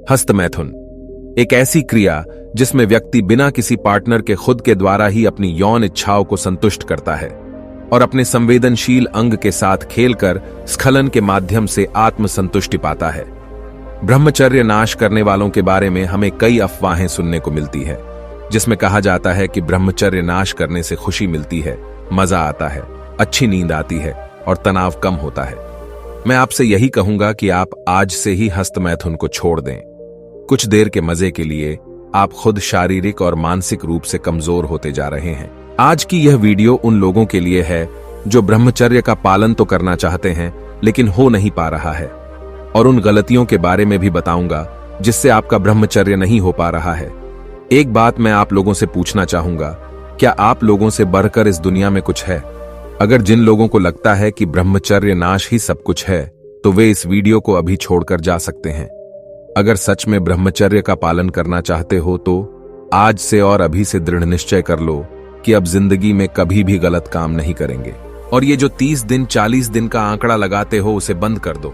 हस्तमैथुन एक ऐसी क्रिया जिसमें व्यक्ति बिना किसी पार्टनर के खुद के द्वारा ही अपनी यौन इच्छाओं को संतुष्ट करता है और अपने संवेदनशील अंग के साथ खेलकर स्खलन के माध्यम से आत्मसंतुष्टि पाता है। ब्रह्मचर्य नाश करने वालों के बारे में हमें कई अफवाहें सुनने को मिलती है, जिसमें कहा जाता है कि ब्रह्मचर्य नाश करने से खुशी मिलती है, मजा आता है, अच्छी नींद आती है और तनाव कम होता है। मैं आपसे यही कहूंगा कि आप आज से ही हस्तमैथुन को छोड़ दें। कुछ देर के मजे के लिए आप खुद शारीरिक और मानसिक रूप से कमजोर होते जा रहे हैं। आज की यह वीडियो उन लोगों के लिए है जो ब्रह्मचर्य का पालन तो करना चाहते हैं लेकिन हो नहीं पा रहा है, और उन गलतियों के बारे में भी बताऊंगा जिससे आपका ब्रह्मचर्य नहीं हो पा रहा है। एक बात मैं आप लोगों से पूछना चाहूंगा, क्या आप लोगों से बढ़कर इस दुनिया में कुछ है? अगर जिन लोगों को लगता है कि ब्रह्मचर्य नाश ही सब कुछ है, तो वे इस वीडियो को अभी छोड़कर जा सकते हैं। अगर सच में ब्रह्मचर्य का पालन करना चाहते हो तो आज से और अभी से दृढ़ निश्चय कर लो कि अब जिंदगी में कभी भी गलत काम नहीं करेंगे। और ये जो 30 दिन 40 दिन का आंकड़ा लगाते हो उसे बंद कर दो।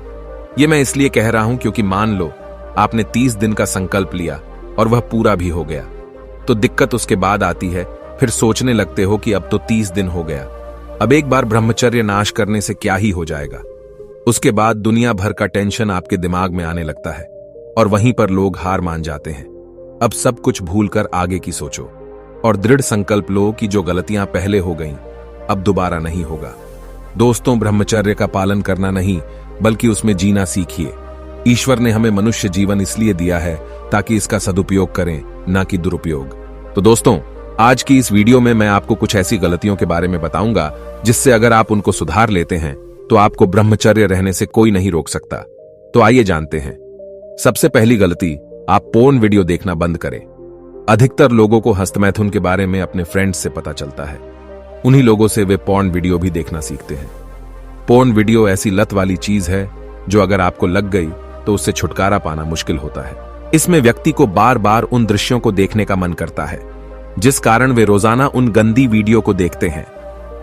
ये मैं इसलिए कह रहा हूं क्योंकि मान लो आपने 30 दिन का संकल्प लिया और वह पूरा भी हो गया, तो दिक्कत उसके बाद आती है। फिर सोचने लगते हो कि अब तो 30 दिन हो गया, अब एक बार ब्रह्मचर्य नाश करने से क्या ही हो जाएगा। उसके बाद दुनिया भर का टेंशन आपके दिमाग में आने लगता है और वहीं पर लोग हार मान जाते हैं। अब सब कुछ भूलकर आगे की सोचो और दृढ़ संकल्प लो कि जो गलतियां पहले हो गईं, अब दोबारा नहीं होगा। दोस्तों, ब्रह्मचर्य का पालन करना नहीं बल्कि उसमें जीना सीखिए। ईश्वर ने हमें मनुष्य जीवन इसलिए दिया है ताकि इसका सदुपयोग करें, ना कि दुरुपयोग। तो दोस्तों, आज की इस वीडियो में मैं आपको कुछ ऐसी गलतियों के बारे में बताऊंगा जिससे अगर आप उनको सुधार लेते हैं तो आपको ब्रह्मचर्य रहने से कोई नहीं रोक सकता। तो आइए जानते हैं। सबसे पहली गलती, आप पोर्न वीडियो देखना बंद करें। अधिकतर लोगों को हस्तमैथुन के बारे में अपने फ्रेंड्स से पता चलता है। उन्हीं लोगों से वे पोर्न वीडियो भी देखना सीखते हैं। पोर्न वीडियो ऐसी लत वाली चीज है जो अगर आपको लग गई तो उससे छुटकारा पाना मुश्किल होता है। इसमें व्यक्ति को बार बार उन दृश्यों को देखने का मन करता है, जिस कारण वे रोजाना उन गंदी वीडियो को देखते हैं।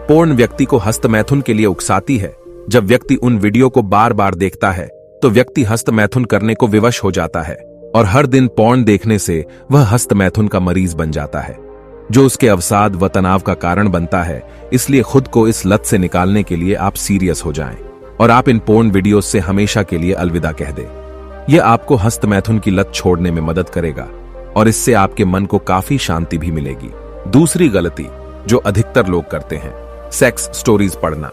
पोर्न व्यक्ति को हस्तमैथुन के लिए उकसाती है। जब व्यक्ति उन वीडियो को बार बार देखता है तो व्यक्ति हस्तमैथुन करने को विवश हो जाता है और हर दिन पोर्न देखने से वह हस्तमैथुन का मरीज बन जाता है, जो उसके अवसाद व तनाव का कारण बनता है। इसलिए खुद को इस लत से निकालने के लिए आप सीरियस हो जाएं और आप इन पोर्न वीडियोस से हमेशा के लिए अलविदा कह दें। यह आपको हस्तमैथुन की लत छोड़ने में मदद करेगा और इससे आपके मन को काफी शांति भी मिलेगी। दूसरी गलती जो अधिकतर लोग करते हैं, सेक्स स्टोरीज पढ़ना।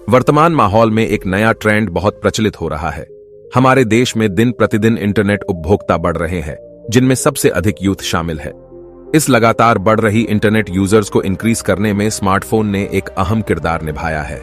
वर्तमान माहौल में एक नया ट्रेंड बहुत प्रचलित हो रहा है। हमारे देश में दिन प्रतिदिन इंटरनेट उपभोक्ता बढ़ रहे हैं, जिनमें सबसे अधिक यूथ शामिल है। इस लगातार बढ़ रही इंटरनेट यूजर्स को इंक्रीज करने में स्मार्टफोन ने एक अहम किरदार निभाया है।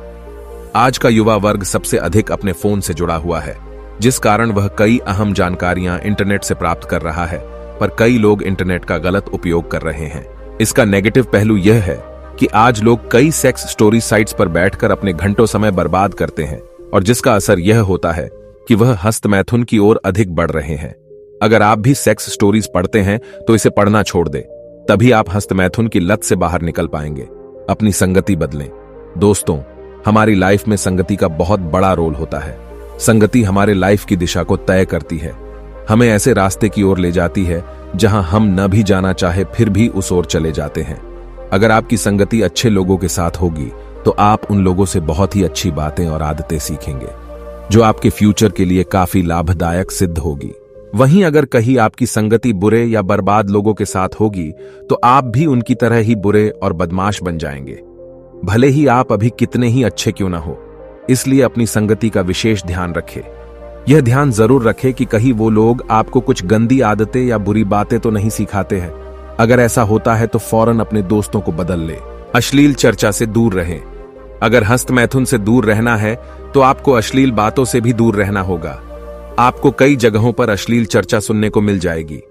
आज का युवा वर्ग सबसे अधिक अपने फोन से जुड़ा हुआ है, जिस कारण वह कई अहम जानकारियां इंटरनेट से प्राप्त कर रहा है, पर कई लोग इंटरनेट का गलत उपयोग कर रहे हैं। इसका नेगेटिव पहलू यह है कि आज लोग कई सेक्स स्टोरी साइट्स पर बैठकर अपने घंटों समय बर्बाद करते हैं और जिसका असर यह होता है कि वह हस्तमैथुन की ओर अधिक बढ़ रहे हैं। अगर आप भी सेक्स स्टोरीज पढ़ते हैं तो इसे पढ़ना छोड़ दें, तभी आप हस्तमैथुन की लत से बाहर निकल पाएंगे। अपनी संगति बदलें। दोस्तों, हमारी लाइफ में संगति का बहुत बड़ा रोल होता है। संगति हमारे लाइफ की दिशा को तय करती है, हमें ऐसे रास्ते की ओर ले जाती है जहां हम न भी जाना चाहे फिर भी उस ओर चले जाते हैं। अगर आपकी संगति अच्छे लोगों के साथ होगी तो आप उन लोगों से बहुत ही अच्छी बातें और आदतें सीखेंगे जो आपके फ्यूचर के लिए काफी लाभदायक सिद्ध होगी। वहीं अगर कहीं आपकी संगति बुरे या बर्बाद लोगों के साथ होगी तो आप भी उनकी तरह ही बुरे और बदमाश बन जाएंगे, भले ही आप अभी कितने ही अच्छे क्यों ना हो। इसलिए अपनी संगति का विशेष ध्यान रखें। यह ध्यान जरूर रखें कि कहीं वो लोग आपको कुछ गंदी आदतें या बुरी बातें तो नहीं सिखाते हैं। अगर ऐसा होता है तो फौरन अपने दोस्तों को बदल ले। अश्लील चर्चा से दूर रहें। अगर हस्तमैथुन से दूर रहना है तो आपको अश्लील बातों से भी दूर रहना होगा। आपको कई जगहों पर अश्लील चर्चा सुनने को मिल जाएगी।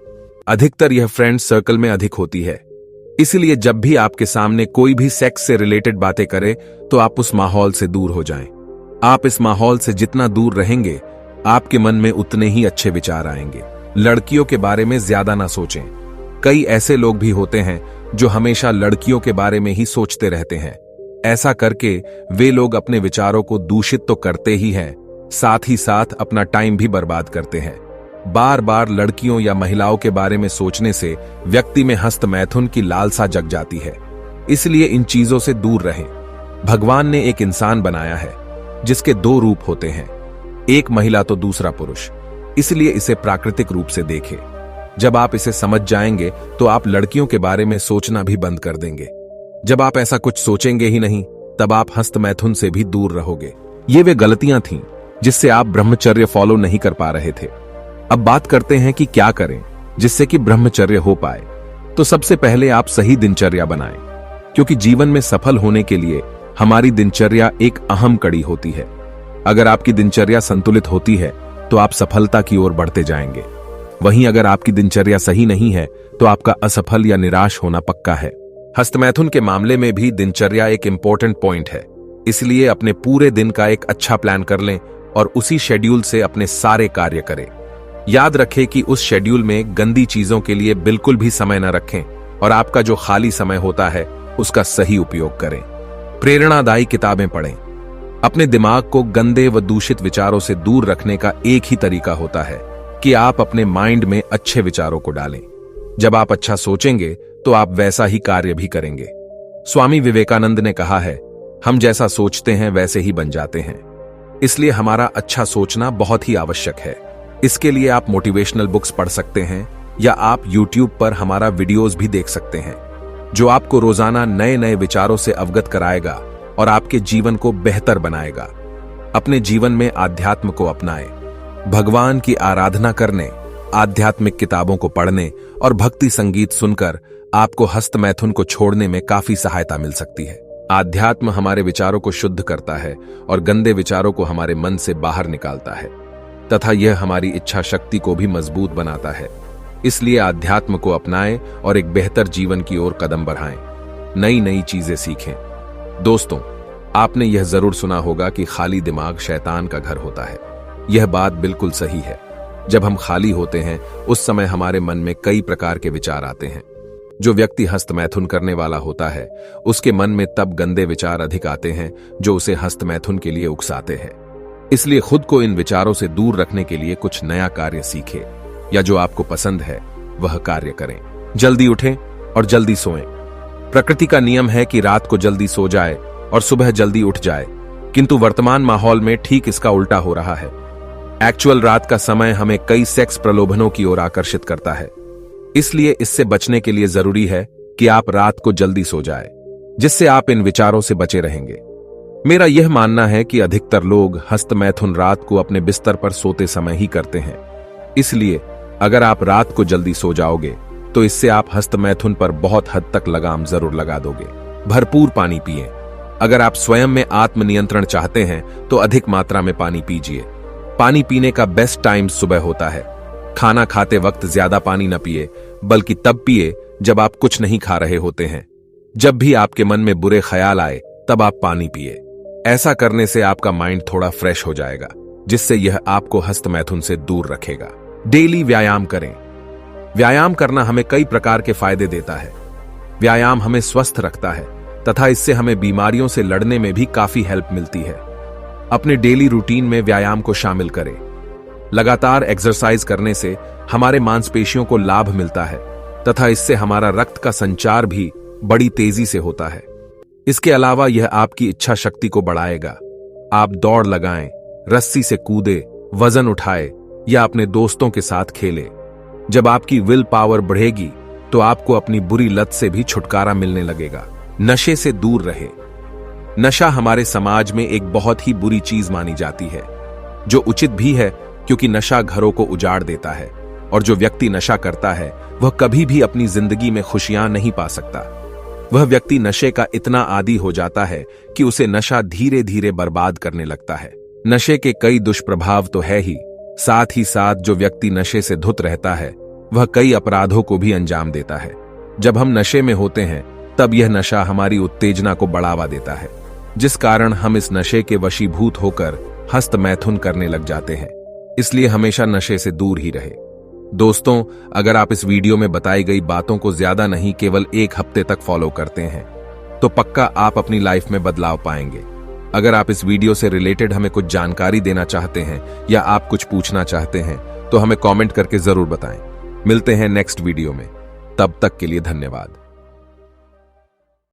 अधिकतर यह फ्रेंड सर्कल में अधिक होती है। इसलिए जब भी आपके सामने कोई भी सेक्स से रिलेटेड बातें करे तो आप उस माहौल से दूर हो जाएं। आप इस माहौल से जितना दूर रहेंगे, आपके मन में उतने ही अच्छे विचार आएंगे। लड़कियों के बारे में ज्यादा ना सोचें। कई ऐसे लोग भी होते हैं जो हमेशा लड़कियों के बारे में ही सोचते रहते हैं। ऐसा करके वे लोग अपने विचारों को दूषित तो करते ही हैं, साथ ही साथ अपना टाइम भी बर्बाद करते हैं। बार बार लड़कियों या महिलाओं के बारे में सोचने से व्यक्ति में हस्त मैथुन की लालसा जग जाती है। इसलिए इन चीजों से दूर रहें। भगवान ने एक इंसान बनाया है जिसके दो रूप होते हैं, एक महिला तो दूसरा पुरुष, इसलिए इसे प्राकृतिक रूप से देखें। जब आप इसे समझ जाएंगे तो आप लड़कियों के बारे में सोचना भी बंद कर देंगे। जब आप ऐसा कुछ सोचेंगे ही नहीं, तब आप हस्त मैथुन से भी दूर रहोगे। ये वे गलतियां थीं जिससे आप ब्रह्मचर्य फॉलो नहीं कर पा रहे थे। अब बात करते हैं कि क्या करें जिससे कि ब्रह्मचर्य हो पाए। तो सबसे पहले आप सही दिनचर्या बनाएं, क्योंकि जीवन में सफल होने के लिए हमारी दिनचर्या एक अहम कड़ी होती है। अगर आपकी दिनचर्या संतुलित होती है तो आप सफलता की ओर बढ़ते जाएंगे। वहीं अगर आपकी दिनचर्या सही नहीं है तो आपका असफल या निराश होना पक्का है। हस्तमैथुन के मामले में भी दिनचर्या एक इंपॉर्टेंट पॉइंट है, इसलिए अपने पूरे दिन का एक अच्छा प्लान कर लें और उसी शेड्यूल से अपने सारे कार्य करें। याद रखें कि उस शेड्यूल में गंदी चीजों के लिए बिल्कुल भी समय न रखें और आपका जो खाली समय होता है उसका सही उपयोग करें। प्रेरणादायी किताबें पढ़ें। अपने दिमाग को गंदे व दूषित विचारों से दूर रखने का एक ही तरीका होता है कि आप अपने माइंड में अच्छे विचारों को डालें। जब आप अच्छा सोचेंगे तो आप वैसा ही कार्य भी करेंगे। स्वामी विवेकानंद ने कहा है, हम जैसा सोचते हैं वैसे ही बन जाते हैं। इसलिए हमारा अच्छा सोचना बहुत ही आवश्यक है। इसके लिए आप मोटिवेशनल बुक्स पढ़ सकते हैं या आप YouTube पर हमारा वीडियोस भी देख सकते हैं, जो आपको रोजाना नए नए विचारों से अवगत कराएगा और आपके जीवन को बेहतर बनाएगा। अपने जीवन में आध्यात्म को अपनाएं। भगवान की आराधना करने, आध्यात्मिक किताबों को पढ़ने और भक्ति संगीत सुनकर आपको हस्त मैथुन को छोड़ने में काफी सहायता मिल सकती है। आध्यात्म हमारे विचारों को शुद्ध करता है और गंदे विचारों को हमारे मन से बाहर निकालता है तथा यह हमारी इच्छा शक्ति को भी मजबूत बनाता है। इसलिए आध्यात्म को अपनाएं और एक बेहतर जीवन की ओर कदम बढ़ाएं। नई नई चीजें सीखें। दोस्तों, आपने यह जरूर सुना होगा कि खाली दिमाग शैतान का घर होता है। यह बात बिल्कुल सही है। जब हम खाली होते हैं उस समय हमारे मन में कई प्रकार के विचार आते हैं। जो व्यक्ति हस्त मैथुन करने वाला होता है उसके मन में तब गंदे विचार अधिक आते हैं जो उसे हस्त मैथुन के लिए उकसाते हैं। इसलिए खुद को इन विचारों से दूर रखने के लिए कुछ नया कार्य सीखें या जो आपको पसंद है वह कार्य करें। जल्दी उठें और जल्दी सोएं। प्रकृति का नियम है कि रात को जल्दी सो जाए और सुबह जल्दी उठ जाए, किंतु वर्तमान माहौल में ठीक इसका उल्टा हो रहा है। एक्चुअल रात का समय हमें कई सेक्स प्रलोभनों की ओर आकर्षित करता है। इसलिए इससे बचने के लिए जरूरी है कि आप रात को जल्दी सो जाए, जिससे आप इन विचारों से बचे रहेंगे। मेरा यह मानना है कि अधिकतर लोग हस्त मैथुन रात को अपने बिस्तर पर सोते समय ही करते हैं। इसलिए अगर आप रात को जल्दी सो जाओगे तो इससे आप हस्त मैथुन पर बहुत हद तक लगाम जरूर लगा दोगे। भरपूर पानी पिएं। अगर आप स्वयं में आत्मनियंत्रण चाहते हैं तो अधिक मात्रा में पानी पीजिए। पानी पीने का बेस्ट टाइम सुबह होता है। खाना खाते वक्त ज्यादा पानी न पिए, बल्कि तब पिए जब आप कुछ नहीं खा रहे होते हैं। जब भी आपके मन में बुरे ख्याल आए तब आप पानी पिए। ऐसा करने से आपका माइंड थोड़ा फ्रेश हो जाएगा, जिससे यह आपको हस्त मैथुन से दूर रखेगा। डेली व्यायाम करें। व्यायाम करना हमें कई प्रकार के फायदे देता है। व्यायाम हमें स्वस्थ रखता है तथा इससे हमें बीमारियों से लड़ने में भी काफी हेल्प मिलती है। अपने डेली रूटीन में व्यायाम को शामिल करें। लगातार एक्सरसाइज करने से हमारे मांसपेशियों को लाभ मिलता है तथा इससे हमारा रक्त का संचार भी बड़ी तेजी से होता है। इसके अलावा यह आपकी इच्छा शक्ति को बढ़ाएगा। आप दौड़ लगाएं, रस्सी से कूदे, वजन उठाए या अपने दोस्तों के साथ खेलें। जब आपकी विल पावर बढ़ेगी तो आपको अपनी बुरी लत से भी छुटकारा मिलने लगेगा। नशे से दूर रहे। नशा हमारे समाज में एक बहुत ही बुरी चीज मानी जाती है, जो उचित भी है क्योंकि नशा घरों को उजाड़ देता है और जो व्यक्ति नशा करता है वह कभी भी अपनी जिंदगी में खुशियां नहीं पा सकता। वह व्यक्ति नशे का इतना आदी हो जाता है कि उसे नशा धीरे धीरे बर्बाद करने लगता है। नशे के कई दुष्प्रभाव तो है ही, साथ ही साथ जो व्यक्ति नशे से धुत रहता है वह कई अपराधों को भी अंजाम देता है। जब हम नशे में होते हैं तब यह नशा हमारी उत्तेजना को बढ़ावा देता है, जिस कारण हम इस नशे के वशीभूत होकर हस्त मैथुन करने लग जाते हैं। इसलिए हमेशा नशे से दूर ही रहे। दोस्तों, अगर आप इस वीडियो में बताई गई बातों को ज्यादा नहीं केवल 1 हफ्ते तक फॉलो करते हैं तो पक्का आप अपनी लाइफ में बदलाव पाएंगे। अगर आप इस वीडियो से रिलेटेड हमें कुछ जानकारी देना चाहते हैं या आप कुछ पूछना चाहते हैं तो तो हमें कमेंट करके जरूर बताएं। मिलते हैं नेक्स्ट वीडियो में, तब तक के लिए धन्यवाद।